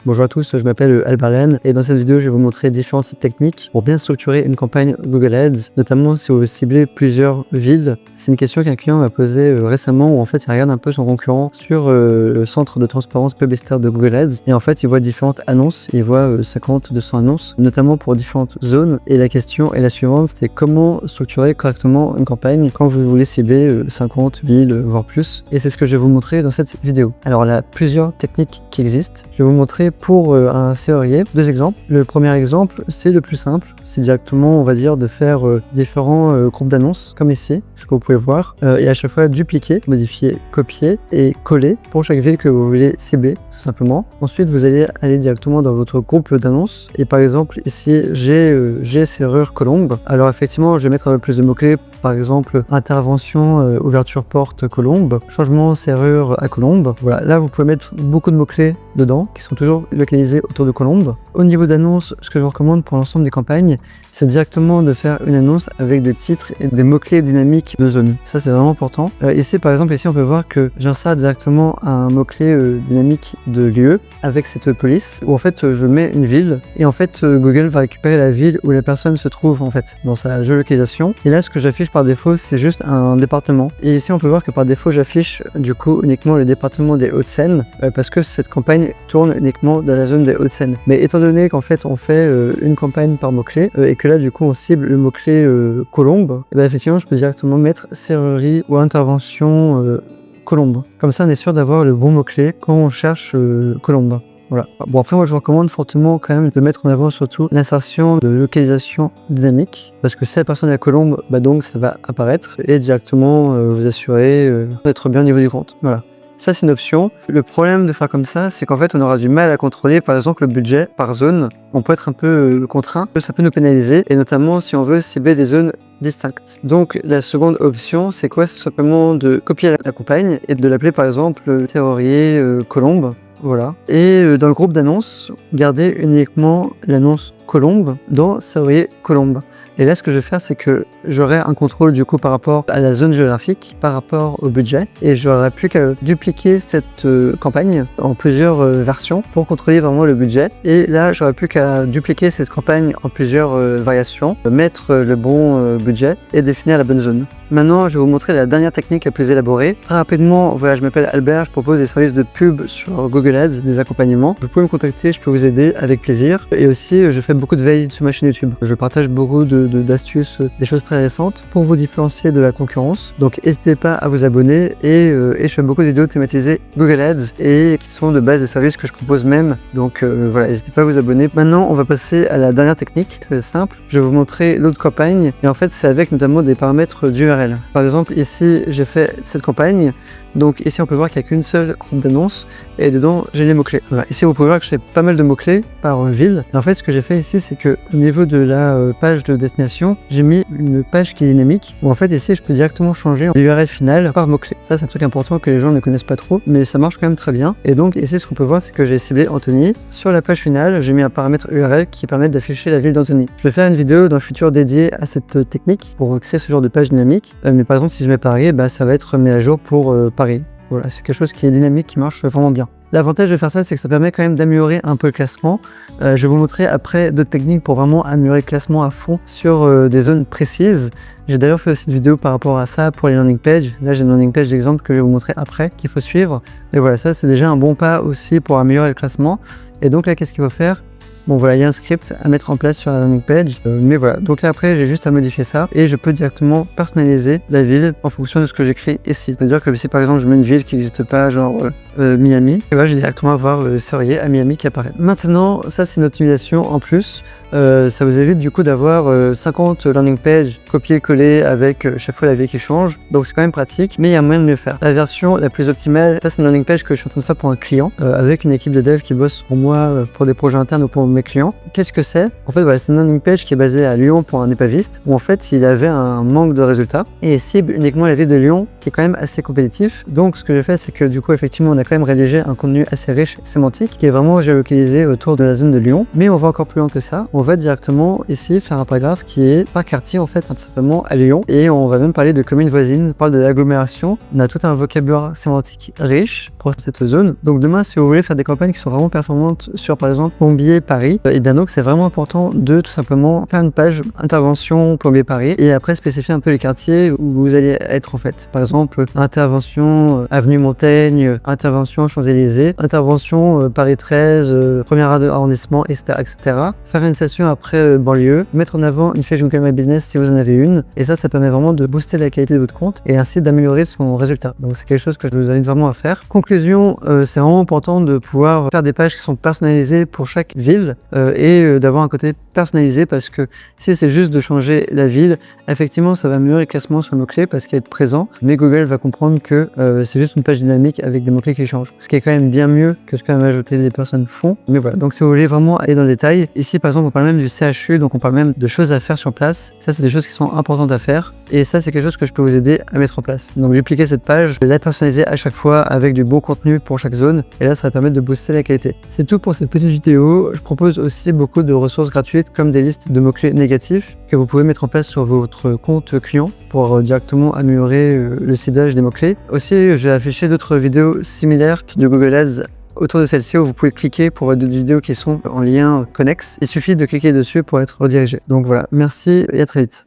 Bonjour à tous, je m'appelle Albert Lehn et dans cette vidéo je vais vous montrer différentes techniques pour bien structurer une campagne Google Ads, notamment si vous ciblez plusieurs villes. C'est une question qu'un client m'a posée récemment où en fait il regarde un peu son concurrent sur le centre de transparence publicitaire de Google Ads et en fait il voit différentes annonces, il voit 50, 200 annonces, notamment pour différentes zones et la question est la suivante, c'est comment structurer correctement une campagne quand vous voulez cibler 50 villes voire plus, et c'est ce que je vais vous montrer dans cette vidéo. Alors il y a plusieurs techniques qui existent, je vais vous montrer pour un serrurier deux exemples. Le premier exemple, c'est le plus simple, c'est directement, on va dire, de faire différents groupes d'annonces, comme ici, ce que vous pouvez voir, et à chaque fois dupliquer, modifier, copier et coller pour chaque ville que vous voulez cibler, tout simplement. Ensuite, vous allez aller directement dans votre groupe d'annonces, et par exemple, ici, j'ai serrure Colombe. Alors effectivement, je vais mettre un peu plus de mots-clés, par exemple, intervention, ouverture porte Colombe, changement serrure à Colombe. Voilà, là, vous pouvez mettre beaucoup de mots-clés dedans, qui sont toujours localisés autour de Colombe. Au niveau d'annonce, ce que je vous recommande pour l'ensemble des campagnes, c'est directement de faire une annonce avec des titres et des mots-clés dynamiques de zone. Ça, c'est vraiment important. Ici, par exemple, ici, on peut voir que j'insère directement un mot-clé dynamique de lieu avec cette police où en fait, je mets une ville et en fait, Google va récupérer la ville où la personne se trouve en fait dans sa géolocalisation. Et là, ce que j'affiche par défaut, c'est juste un département. Et ici, on peut voir que par défaut, j'affiche du coup uniquement le département des Hauts-de-Seine parce que cette campagne tourne uniquement dans la zone des Hauts-de-Seine. Mais étant donné qu'en fait, on fait une campagne par mot-clé et que là, du coup, on cible le mot-clé Colombe, et bien effectivement, je peux directement mettre serrurerie ou intervention Colombe. Comme ça, on est sûr d'avoir le bon mot-clé quand on cherche Colombe. Voilà. Bon, après, moi, je vous recommande fortement quand même de mettre en avant surtout l'insertion de localisation dynamique parce que si la personne est à Colombe, bah donc ça va apparaître et directement vous assurer d'être bien au niveau du compte. Voilà. Ça, c'est une option. Le problème de faire comme ça, c'est qu'en fait, on aura du mal à contrôler, par exemple, le budget par zone. On peut être un peu contraint, ça peut nous pénaliser, et notamment si on veut cibler des zones distinctes. Donc, la seconde option, c'est quoi? C'est simplement de copier la campagne et de l'appeler, par exemple, serrurier Colombe. Voilà. Et dans le groupe d'annonces, gardez uniquement l'annonce Colombe dans serrurier Colombe. Et là, ce que je vais faire, c'est que j'aurai un contrôle du coup par rapport à la zone géographique, par rapport au budget, et j'aurai plus qu'à dupliquer cette campagne en plusieurs versions pour contrôler vraiment le budget. Et là, j'aurai plus qu'à dupliquer cette campagne en plusieurs variations, mettre le bon budget et définir la bonne zone. Maintenant, je vais vous montrer la dernière technique la plus élaborée. Très rapidement, voilà, je m'appelle Albert, je propose des services de pub sur Google Ads, des accompagnements. Vous pouvez me contacter, je peux vous aider avec plaisir. Et aussi, je fais beaucoup de veille sur ma chaîne YouTube. Je partage beaucoup d'astuces, des choses très récentes pour vous différencier de la concurrence. Donc, n'hésitez pas à vous abonner et je fais beaucoup de vidéos thématisées Google Ads et qui sont de base des services que je propose même. Donc, voilà, n'hésitez pas à vous abonner. Maintenant, on va passer à la dernière technique. C'est simple. Je vais vous montrer l'autre campagne et en fait, c'est avec notamment des paramètres d'URL. Par exemple, ici, j'ai fait cette campagne. Donc ici, on peut voir qu'il n'y a qu'une seule groupe d'annonces et dedans, j'ai les mots-clés. Voilà. Ici, vous pouvez voir que j'ai pas mal de mots-clés par ville. Et en fait, ce que j'ai fait ici, c'est que au niveau de la page de destination, j'ai mis une page qui est dynamique où en fait, ici, je peux directement changer l'URL finale par mots-clés. Ça, c'est un truc important que les gens ne connaissent pas trop, mais ça marche quand même très bien. Et donc ici, ce qu'on peut voir, c'est que j'ai ciblé Antony. Sur la page finale, j'ai mis un paramètre URL qui permet d'afficher la ville d'Antony. Je vais faire une vidéo dans le futur dédiée à cette technique pour créer ce genre de page dynamique. Mais par exemple, si je mets Paris, bah, ça va être mis à jour pour Paris. Voilà, c'est quelque chose qui est dynamique, qui marche vraiment bien. L'avantage de faire ça, c'est que ça permet quand même d'améliorer un peu le classement. Je vais vous montrer après d'autres techniques pour vraiment améliorer le classement à fond sur des zones précises. J'ai d'ailleurs fait aussi une vidéo par rapport à ça pour les landing pages. Là, j'ai une landing page d'exemple que je vais vous montrer après, qu'il faut suivre. Et voilà, ça, c'est déjà un bon pas aussi pour améliorer le classement. Et donc là, qu'est-ce qu'il faut faire? Bon voilà, il y a un script à mettre en place sur la landing page, mais voilà. Donc là, après, j'ai juste à modifier ça et je peux directement personnaliser la ville en fonction de ce que j'écris ici. C'est-à-dire que si par exemple je mets une ville qui n'existe pas, genre Miami, et ben, je vais directement avoir serrurier à Miami qui apparaît. Maintenant, ça c'est une optimisation en plus. Ça vous évite du coup d'avoir 50 landing pages copier-coller avec chaque fois la ville qui change. Donc c'est quand même pratique, mais il y a moyen de mieux faire. La version la plus optimale, ça c'est une landing page que je suis en train de faire pour un client avec une équipe de dev qui bosse pour moi pour des projets internes ou pour mes clients. Qu'est-ce que c'est? En fait, voilà, c'est une landing page qui est basée à Lyon pour un épaviste où en fait il avait un manque de résultats et cible uniquement la ville de Lyon qui est quand même assez compétitif. Donc ce que j'ai fait, c'est que du coup effectivement on a quand même rédigé un contenu assez riche sémantique qui est vraiment géolocalisé autour de la zone de Lyon. Mais on va encore plus loin que ça. On va directement ici faire un paragraphe qui est par quartier en fait, tout simplement à Lyon. Et on va même parler de communes voisines, on parle de l'agglomération. On a tout un vocabulaire sémantique riche pour cette zone. Donc demain, si vous voulez faire des campagnes qui sont vraiment performantes sur par exemple Plombier Paris, et bien donc c'est vraiment important de tout simplement faire une page intervention Plombier Paris et après spécifier un peu les quartiers où vous allez être en fait. Par exemple, intervention Avenue Montaigne, intervention Champs-Élysées, intervention Paris 13, premier arrondissement, etc., etc. Faire une session après banlieue, mettre en avant une fiche Google My Business si vous en avez une, et ça permet vraiment de booster la qualité de votre compte et ainsi d'améliorer son résultat. Donc c'est quelque chose que je vous invite vraiment à faire. Conclusion, c'est vraiment important de pouvoir faire des pages qui sont personnalisées pour chaque ville et d'avoir un côté personnalisé parce que si c'est juste de changer la ville, effectivement ça va améliorer le classement sur le mot-clé parce qu'il est présent, mais Google va comprendre que c'est juste une page dynamique avec des mots-clés qui changent. Ce qui est quand même bien mieux que ce que la majorité des personnes font. Mais voilà, donc si vous voulez vraiment aller dans le détail, ici par exemple on parle même du CHU, donc on parle même de choses à faire sur place. Ça c'est des choses qui sont importantes à faire et ça c'est quelque chose que je peux vous aider à mettre en place. Donc dupliquer cette page, la personnaliser à chaque fois avec du bon contenu pour chaque zone et là ça va permettre de booster la qualité. C'est tout pour cette petite vidéo. Je propose aussi beaucoup de ressources gratuites comme des listes de mots-clés négatifs que vous pouvez mettre en place sur votre compte client pour directement améliorer le ciblage des mots-clés. Aussi, j'ai affiché d'autres vidéos similaires de Google Ads autour de celle-ci où vous pouvez cliquer pour voir d'autres vidéos qui sont en lien connexe. Il suffit de cliquer dessus pour être redirigé. Donc voilà, merci et à très vite.